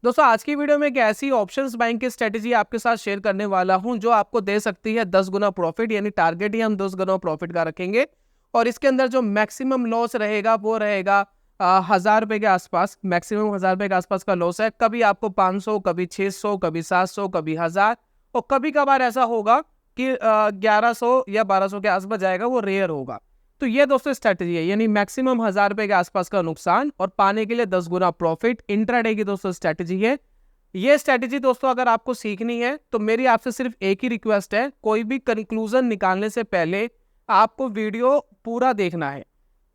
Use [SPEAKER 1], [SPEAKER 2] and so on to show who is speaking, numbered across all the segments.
[SPEAKER 1] दोस्तों आज की वीडियो में एक ऐसी ऑप्शंस बाइंग की स्ट्रेटेजी आपके साथ शेयर करने वाला हूं जो आपको दे सकती है 10 गुना प्रॉफिट, यानी टारगेट ही हम 10 गुना प्रॉफिट का रखेंगे। और इसके अंदर जो मैक्सिमम लॉस रहेगा वो रहेगा 1000 रुपए के आसपास। मैक्सिमम 1000 रुपए के आसपास का लॉस है। कभी आपको 500, कभी 600, कभी 700, कभी 1000 और कभी कभार ऐसा होगा कि 1100 या 1200 के आसपास जाएगा, वो रेयर होगा। तो ये दोस्तों स्ट्रेटेजी है, यानी मैक्सिमम 1000 रुपए के आसपास का नुकसान और पाने के लिए 10 गुना प्रॉफिट। इंट्राडे की दोस्तों स्ट्रेटेजी है ये स्ट्रेटेजी। दोस्तों अगर आपको सीखनी है तो मेरी आपसे सिर्फ एक ही रिक्वेस्ट है, कोई भी कंक्लूजन निकालने से पहले आपको वीडियो पूरा देखना है।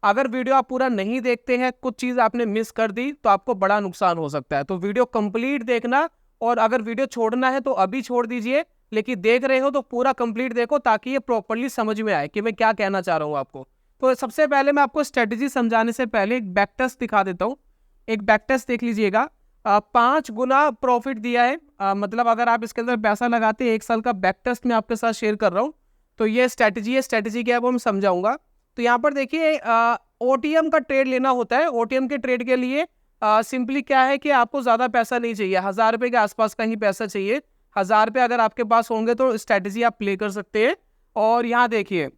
[SPEAKER 1] अगर वीडियो आप पूरा नहीं देखते हैं, कुछ चीज आपने मिस कर दी तो आपको बड़ा नुकसान हो सकता है। तो वीडियो कंप्लीट देखना, और अगर वीडियो छोड़ना है तो अभी छोड़ दीजिए, लेकिन देख रहे हो तो पूरा कंप्लीट देखो ताकि ये प्रॉपर्ली समझ में आए कि मैं क्या कहना चाह रहा हूँ आपको। तो सबसे पहले मैं आपको स्ट्रेटेजी समझाने से पहले एक बैक टेस्ट दिखा देता हूँ। एक बैक टेस्ट देख लीजिएगा। 5 गुना प्रॉफिट दिया है। मतलब अगर आप इसके अंदर पैसा लगाते हैं, 1 साल का बैक टेस्ट मैं आपके साथ शेयर कर रहा हूँ। तो ये स्ट्रेटेजी है। स्ट्रेटेजी क्या है वो मैं समझाऊंगा। तो यहाँ पर देखिए ओटीएम का ट्रेड लेना होता है। ओटीएम के ट्रेड के लिए सिंपली क्या है कि आपको ज्यादा पैसा नहीं चाहिए, 1000 रुपए के आसपास का ही पैसा चाहिए। 1000 रुपए अगर आपके पास होंगे तो स्ट्रेटेजी आप प्ले कर सकते हैं। और यहाँ देखिए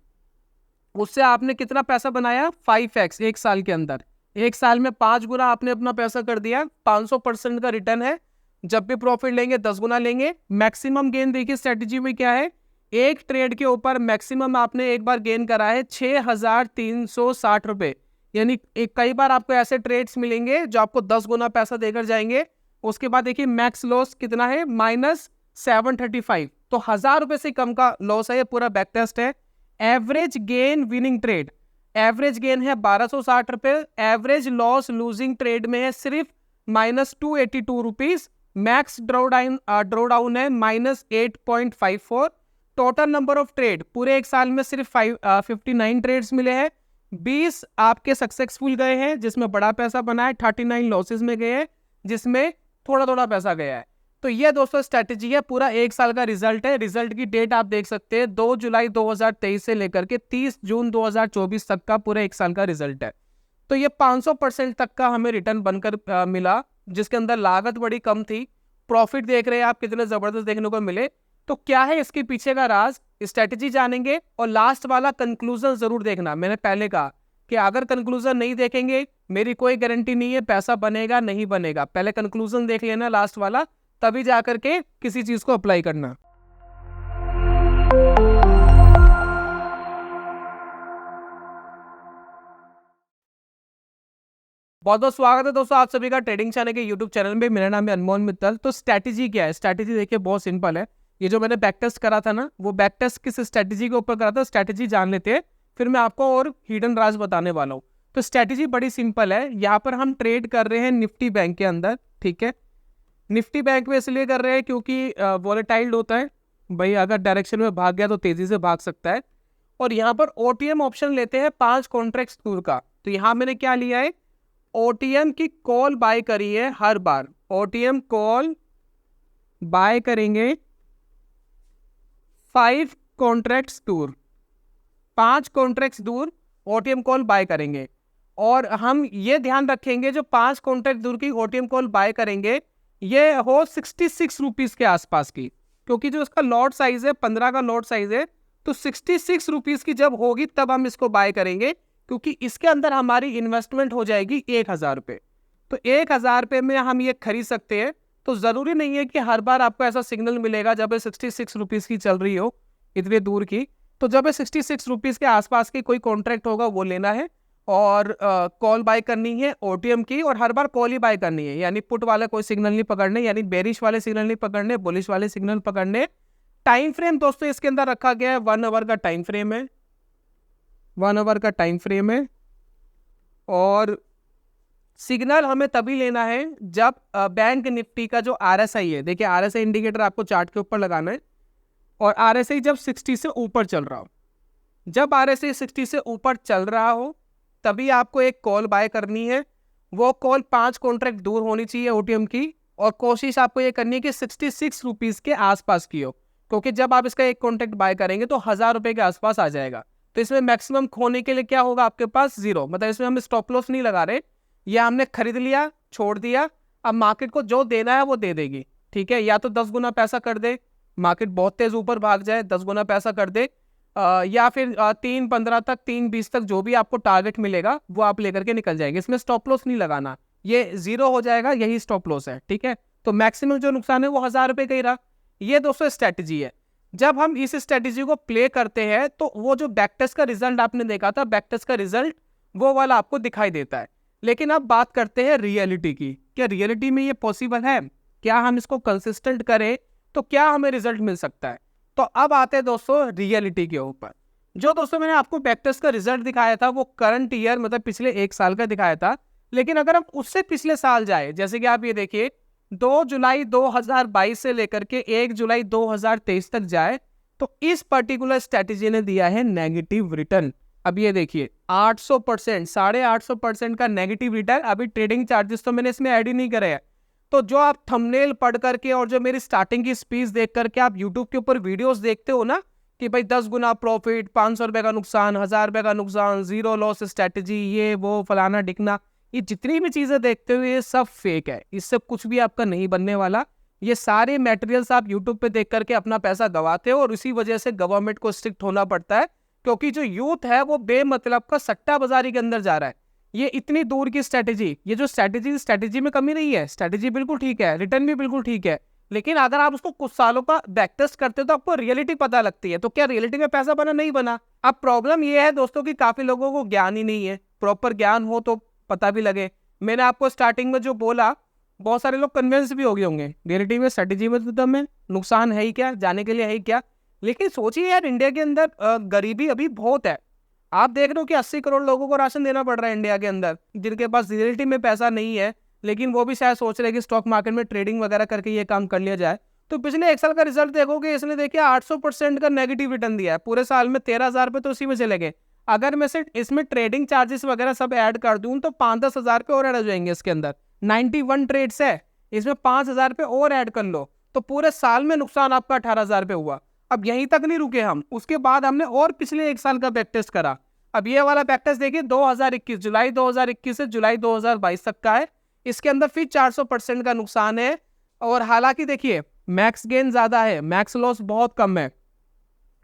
[SPEAKER 1] उससे आपने कितना पैसा बनाया, 5x 1 साल के अंदर। 1 साल में 5 गुना आपने अपना पैसा कर दिया। 500% का रिटर्न है। जब भी प्रॉफिट लेंगे 10 गुना लेंगे। मैक्सिमम गेन देखिए स्ट्रेटेजी में क्या है, एक ट्रेड के ऊपर मैक्सिमम आपने एक बार गेन करा है 6360 रुपए। यानी कई बार आपको ऐसे ट्रेड्स मिलेंगे जो आपको 10 गुना पैसा देकर जाएंगे। उसके बाद देखिए मैक्स लॉस कितना है, -735। तो 1000 रुपए से कम का लॉस है। ये पूरा बैक टेस्ट है। Average gain winning trade, average gain है 1260 रुपए। एवरेज लॉस लूजिंग ट्रेड में है सिर्फ -282 रुपीज। मैक्स ड्रॉडाउन है -8.54। टोटल नंबर ऑफ ट्रेड पूरे 1 साल में सिर्फ 59 ट्रेड्स मिले हैं। 20 आपके सक्सेसफुल गए हैं जिसमें बड़ा पैसा बना है। 39 लॉसेस में गए हैं जिसमें थोड़ा थोड़ा पैसा गया है। तो ये दोस्तों स्ट्रेटेजी है। पूरा 1 साल का रिजल्ट है। रिजल्ट की डेट आप देख सकते हैं, 2 जुलाई 2023 से लेकर के 30 जून 2024 तक का पूरा 1 साल का रिजल्ट है। तो ये 500% तक का हमें रिटर्न बनकर मिला, जिसके अंदर लागत बड़ी कम थी। प्रॉफिट देख रहे हैं आप कितने जबरदस्त देखने को मिले। तो क्या है इसके पीछे का राज, स्ट्रेटेजी जानेंगे। और लास्ट वाला कंक्लूजन जरूर देखना। मैंने पहले कहा कि अगर कंक्लूजन नहीं देखेंगे मेरी कोई गारंटी नहीं है पैसा बनेगा नहीं बनेगा। पहले कंक्लूजन देख लेना लास्ट वाला, तभी जाकर के किसी चीज को अप्लाई करना। बहुत बहुत स्वागत है दोस्तों आप सभी का ट्रेडिंग चैनल के यूट्यूब चैनल में। मेरा नाम है अनमोल मित्तल। तो स्ट्रेटेजी क्या है, स्ट्रेटेजी देखिए बहुत सिंपल है। ये जो मैंने बैक टेस्ट करा था ना, वो बैक टेस्ट किस स्ट्रेटेजी के ऊपर करा था, स्ट्रेटेजी जान लेते हैं, फिर मैं आपको और हिडन राज बताने वाला हूँ। तो स्ट्रेटेजी बड़ी सिंपल है। यहाँ पर हम ट्रेड कर रहे हैं निफ्टी बैंक के अंदर, ठीक है। निफ्टी बैंक में इसलिए कर रहे हैं क्योंकि वॉलेटाइल होता है भाई, अगर डायरेक्शन में भाग गया तो तेजी से भाग सकता है। और यहाँ पर ओटीएम ऑप्शन लेते हैं 5 कॉन्ट्रैक्ट दूर का। तो यहाँ मैंने क्या लिया है, ओटीएम की कॉल बाय करी है। हर बार ओटीएम कॉल बाय करेंगे 5 कॉन्ट्रैक्ट्स दूर, 5 कॉन्ट्रैक्ट्स दूर ओटीएम कॉल बाय करेंगे। और हम ये ध्यान रखेंगे जो 5 कॉन्ट्रैक्ट दूर की ओटीएम कॉल बाय करेंगे ये हो 66 रुपीज के आसपास की, क्योंकि जो इसका लॉट साइज है 15 का लॉट साइज है। तो 66 रुपीज की जब होगी तब हम इसको बाय करेंगे, क्योंकि इसके अंदर हमारी इन्वेस्टमेंट हो जाएगी 1000 रुपये। तो 1000 रुपये में हम ये खरीद सकते हैं। तो जरूरी नहीं है कि हर बार आपको ऐसा सिग्नल मिलेगा जब ये 66 रुपीज की चल रही हो इतने दूर की। तो जब ये 66 रुपीज के आसपास की कोई कॉन्ट्रैक्ट होगा वो लेना है और कॉल बाय करनी है ओटीएम की। और हर बार कॉल ही बाय करनी है, यानी पुट वाला कोई सिग्नल नहीं पकड़ने, यानी बेरिश वाले सिग्नल नहीं पकड़ने, बुलिश वाले सिग्नल पकड़ने। टाइम फ्रेम दोस्तों इसके अंदर रखा गया है 1 आवर का टाइम फ्रेम है, 1 आवर का टाइम फ्रेम है। और सिग्नल हमें तभी लेना है जब बैंक निफ्टी का जो आरएसआई है, देखिए आरएसआई इंडिकेटर आपको चार्ट के ऊपर लगाना है। और आरएसआई जब 60 से ऊपर चल रहा हो, जब आरएसआई 60 से ऊपर चल रहा हो तभी आपको एक कॉल बाय करनी है। वो कॉल 5 कॉन्ट्रैक्ट दूर होनी चाहिए ओटीएम की। और कोशिश आपको ये करनी है कि 66 रुपीज के आसपास की हो, क्योंकि जब आप इसका एक कॉन्ट्रैक्ट बाय करेंगे तो 1000 रुपए के आसपास आ जाएगा। तो इसमें मैक्सिमम खोने के लिए क्या होगा आपके पास, 0। मतलब इसमें हम स्टॉप लॉस नहीं लगा रहे, या हमने खरीद लिया छोड़ दिया, अब मार्केट को जो देना है वो दे देगी, ठीक है, या तो 10 गुना पैसा कर दे, मार्केट बहुत तेज ऊपर भाग जाए 10 गुना पैसा कर दे, या फिर 3.15 तक 3.20 तक जो भी आपको टारगेट मिलेगा वो आप लेकर के निकल जाएंगे। इसमें स्टॉप लॉस नहीं लगाना, ये 0 हो जाएगा, यही स्टॉप लॉस है, ठीक है। तो मैक्सिमम जो नुकसान है वो 1000 रुपए का ही रहा। ये दोस्तों स्ट्रेटेजी है। जब हम इस स्ट्रेटेजी को प्ले करते हैं तो वो जो बैक टेस्ट का रिजल्ट आपने देखा था, बैक टेस्ट का रिजल्ट वो वाला आपको दिखाई देता है। लेकिन अब बात करते हैं रियलिटी की, क्या रियलिटी में ये पॉसिबल है? क्या हम इसको कंसिस्टेंट करें तो क्या हमें रिजल्ट मिल सकता है? तो अब आते हैं दोस्तों रियलिटी के ऊपर। जो दोस्तों मैंने आपको बैक टेस्ट का रिजल्ट दिखाया था वो करंट ईयर मतलब पिछले 1 साल का दिखाया था। लेकिन अगर हम उससे पिछले साल जाए, जैसे कि आप ये देखिए 2 जुलाई 2022 से लेकर के 1 जुलाई 2023 तक जाए, तो इस पर्टिकुलर स्ट्रेटेजी ने दिया है नेगेटिव रिटर्न। अब ये देखिए 800%, 850% का नेगेटिव रिटर्न। अभी ट्रेडिंग चार्जेस तो मैंने इसमें ऐड ही नहीं करे हैं। तो जो आप थंबनेल पढ़ करके और जो मेरी स्टार्टिंग की स्पीच देख करके आप यूट्यूब के ऊपर वीडियोस देखते हो ना कि भाई 10 गुना प्रॉफिट, 500 रुपए का नुकसान, 1000 रुपए का नुकसान, 0 लॉस स्ट्रेटेजी, ये वो फलाना डिकना, ये जितनी भी चीजें देखते हो ये सब फेक है। इससे कुछ भी आपका नहीं बनने वाला। ये सारे मटेरियल्स आप यूट्यूब पे देख करके अपना पैसा गवाते हो और इसी वजह से गवर्नमेंट को स्ट्रिक्ट होना पड़ता है, क्योंकि जो यूथ है वो बेमतलब का सट्टा बाजारी के अंदर जा रहा है। ये इतनी दूर की स्ट्रेटेजी, ये जो स्ट्रेटेजी में कमी नहीं है, स्ट्रेटेजी बिल्कुल ठीक है, रिटर्न भी बिल्कुल ठीक है, लेकिन अगर आप उसको कुछ सालों का बैक टेस्ट करते हो तो आपको रियलिटी पता लगती है। तो क्या रियलिटी में पैसा बना? नहीं बना। अब प्रॉब्लम ये है दोस्तों कि काफी लोगों को ज्ञान ही नहीं है। प्रॉपर ज्ञान हो तो पता भी लगे। मैंने आपको स्टार्टिंग में जो बोला, बहुत सारे लोग कन्विंस भी हो गए होंगे रियलिटी में, स्ट्रेटेजी में तो दम है, नुकसान है ही क्या, जाने के लिए है ही क्या। लेकिन सोचिए यार, इंडिया के अंदर गरीबी अभी बहुत है। आप देख रहे हो कि 80 करोड़ लोगों को राशन देना पड़ रहा है इंडिया के अंदर, जिनके पास रियलिटी में पैसा नहीं है, लेकिन वो भी शायद सोच रहे हैं कि स्टॉक मार्केट में ट्रेडिंग वगैरह करके ये काम कर लिया जाए। तो पिछले 1 साल का रिजल्ट देखोगे, इसने देखिए 800% का नेगेटिव रिटर्न दिया है। पूरे साल में 13,000 रुपये तो उसी में चले गए। अगर मैं सिर्फ इसमें ट्रेडिंग चार्जेस वगैरह सब ऐड कर दूं तो 5-10 हजार रुपये और ऐड हो जाएंगे इसके अंदर। 91 ट्रेड्स है, इसमें 5,000 रुपये और ऐड कर लो तो पूरे साल में नुकसान आपका 18,000 रुपये हुआ। अब यहीं तक नहीं रुके हम, उसके बाद हमने और पिछले 1 साल का बैक टेस्ट करा। अब ये वाला बैक टेस्ट देखिए 2021, जुलाई 2021 से जुलाई 2022 तक का है। इसके अंदर फिर 400% का नुकसान है। और हालांकि देखिए मैक्स गेन ज्यादा है, मैक्स लॉस बहुत कम है,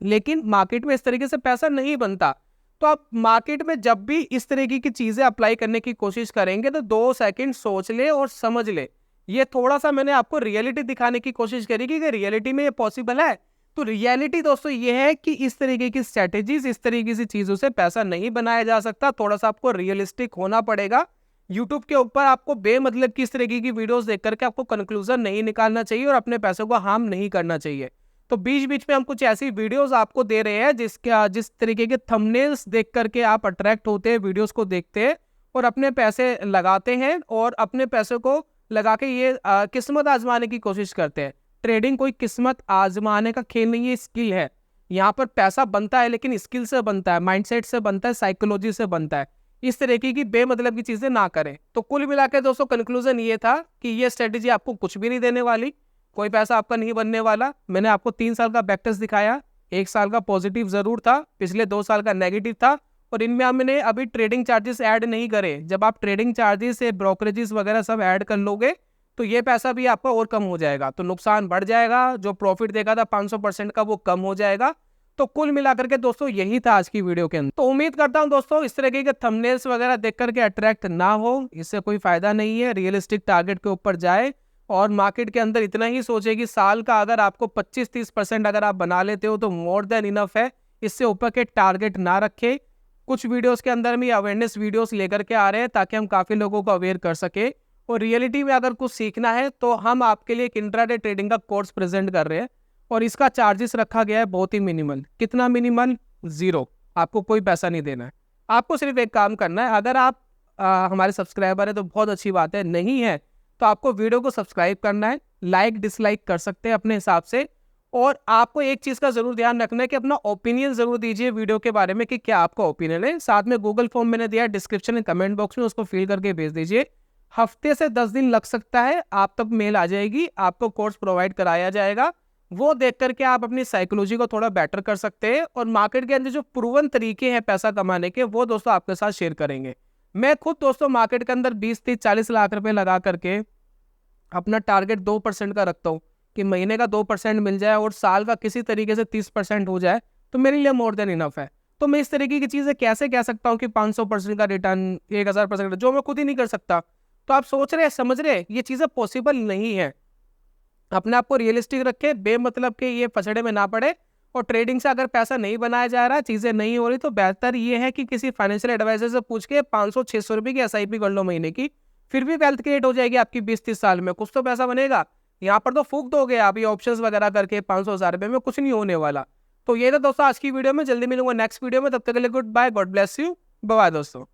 [SPEAKER 1] लेकिन मार्केट में इस तरीके से पैसा नहीं बनता। तो आप मार्केट में जब भी इस तरीके की चीजें अप्लाई करने की कोशिश करेंगे तो 2 सेकंड सोच ले और समझ ले। ये थोड़ा सा मैंने आपको रियलिटी दिखाने की कोशिश करी कि रियलिटी में ये पॉसिबल है। तो रियलिटी दोस्तों ये है कि इस तरीके की स्ट्रेटेजीज, इस तरीके की चीजों से पैसा नहीं बनाया जा सकता। थोड़ा सा आपको रियलिस्टिक होना पड़ेगा। यूट्यूब के ऊपर आपको बेमतलब की इस तरीके की वीडियोस देख करके आपको कंक्लूजन नहीं निकालना चाहिए और अपने पैसों को हार्म नहीं करना चाहिए। तो बीच बीच में हम कुछ ऐसी वीडियोस आपको दे रहे हैं जिस तरीके के थंबनेल्स देख करके आप अट्रैक्ट होते हैं, वीडियोस को देखते हैं और अपने पैसे लगाते हैं और अपने पैसों को लगा के ये किस्मत आजमाने की कोशिश करते हैं। ट्रेडिंग कोई किस्मत आजमाने का खेल नहीं है, स्किल है। यहाँ पर पैसा बनता है लेकिन स्किल से बनता है, माइंडसेट से बनता है, साइकोलॉजी से बनता है। इस तरीके की बेमतलब की चीजें ना करें। तो कुल मिलाकर दोस्तों कंक्लूजन ये था कि ये स्ट्रेटेजी आपको कुछ भी नहीं देने वाली, कोई पैसा आपका नहीं बनने वाला। मैंने आपको 3 साल का बैक टेस्ट दिखाया, 1 साल का पॉजिटिव जरूर था, पिछले 2 साल का नेगेटिव था और इनमें हमने अभी ट्रेडिंग चार्जेस ऐड नहीं करे। जब आप ट्रेडिंग चार्जेस से ब्रोकरेजेस वगैरह सब ऐड कर लोगे तो ये पैसा भी आपका और कम हो जाएगा, तो नुकसान बढ़ जाएगा। जो प्रॉफिट देखा था 500% का वो कम हो जाएगा। तो कुल मिलाकर के दोस्तों यही था आज की वीडियो के अंदर। तो उम्मीद करता हूं दोस्तों इस तरीके के थंबनेल्स वगैरह देख करके अट्रैक्ट ना हो, इससे कोई फायदा नहीं है। रियलिस्टिक टारगेट के ऊपर जाए और मार्केट के अंदर इतना ही सोचे कि साल का अगर आपको 25-30% अगर आप बना लेते हो तो मोर देन इनफ है। इससे ऊपर के टारगेट ना रखे। कुछ वीडियोस के अंदर भी अवेयरनेस वीडियोस लेकर के आ रहे हैं ताकि हम काफी लोगों को अवेयर कर सके। और रियलिटी में अगर कुछ सीखना है तो हम आपके लिए एक इंट्राडे ट्रेडिंग का कोर्स प्रेजेंट कर रहे हैं और इसका चार्जेस रखा गया है बहुत ही मिनिमल। कितना मिनिमल? 0। आपको कोई पैसा नहीं देना है। आपको सिर्फ एक काम करना है। अगर आप हमारे सब्सक्राइबर है तो बहुत अच्छी बात है, नहीं है तो आपको वीडियो को सब्सक्राइब करना है, लाइक डिसलाइक कर सकते हैं अपने हिसाब से। और आपको एक चीज का जरूर ध्यान रखना है कि अपना ओपिनियन जरूर दीजिए वीडियो के बारे में कि क्या आपका ओपिनियन है। साथ में गूगल फॉर्म मैंने दिया है डिस्क्रिप्शन में, कमेंट बॉक्स में, उसको फिल करके भेज दीजिए। हफ्ते से 10 दिन लग सकता है, आप तक मेल आ जाएगी, आपको कोर्स प्रोवाइड कराया जाएगा। वो देख करके आप अपनी साइकोलॉजी को थोड़ा बेटर कर सकते हैं और मार्केट के अंदर जो प्रूवन तरीके हैं पैसा कमाने के वो दोस्तों आपके साथ शेयर करेंगे। मैं खुद दोस्तों मार्केट के अंदर 20-30-40 लाख रुपए लगा करके अपना टारगेट 2% का रखता हूँ कि महीने का 2% मिल जाए और साल का किसी तरीके से 30% हो जाए तो मेरे लिए मोर देन इनफ है। तो मैं इस तरीके की चीज़ें कैसे कह सकता हूँ कि 500% का रिटर्न, 1000% जो मैं खुद ही नहीं कर सकता। तो आप सोच रहे हैं, समझ रहे हैं, ये चीज़ें पॉसिबल नहीं है। अपने आप को रियलिस्टिक रखे, बेमतलब के ये फसड़े में ना पड़े। और ट्रेडिंग से अगर पैसा नहीं बनाया जा रहा, चीज़ें नहीं हो रही, तो बेहतर ये है कि किसी फाइनेंशियल एडवाइजर से पूछ के 500-600 रुपये की एसआईपी कर लो महीने की। फिर भी वेल्थ क्रिएट हो जाएगी आपकी 20-30 साल में, कुछ तो पैसा बनेगा। यहाँ पर तो फूक दोगे आप ये ऑप्शंस वगैरह करके 500,000 रुपये में, कुछ नहीं होने वाला। तो ये था दोस्तों आज की वीडियो में। जल्दी मिलूंगा नेक्स्ट वीडियो में, तब तक के लिए good bye, God bless you, bye दोस्तों।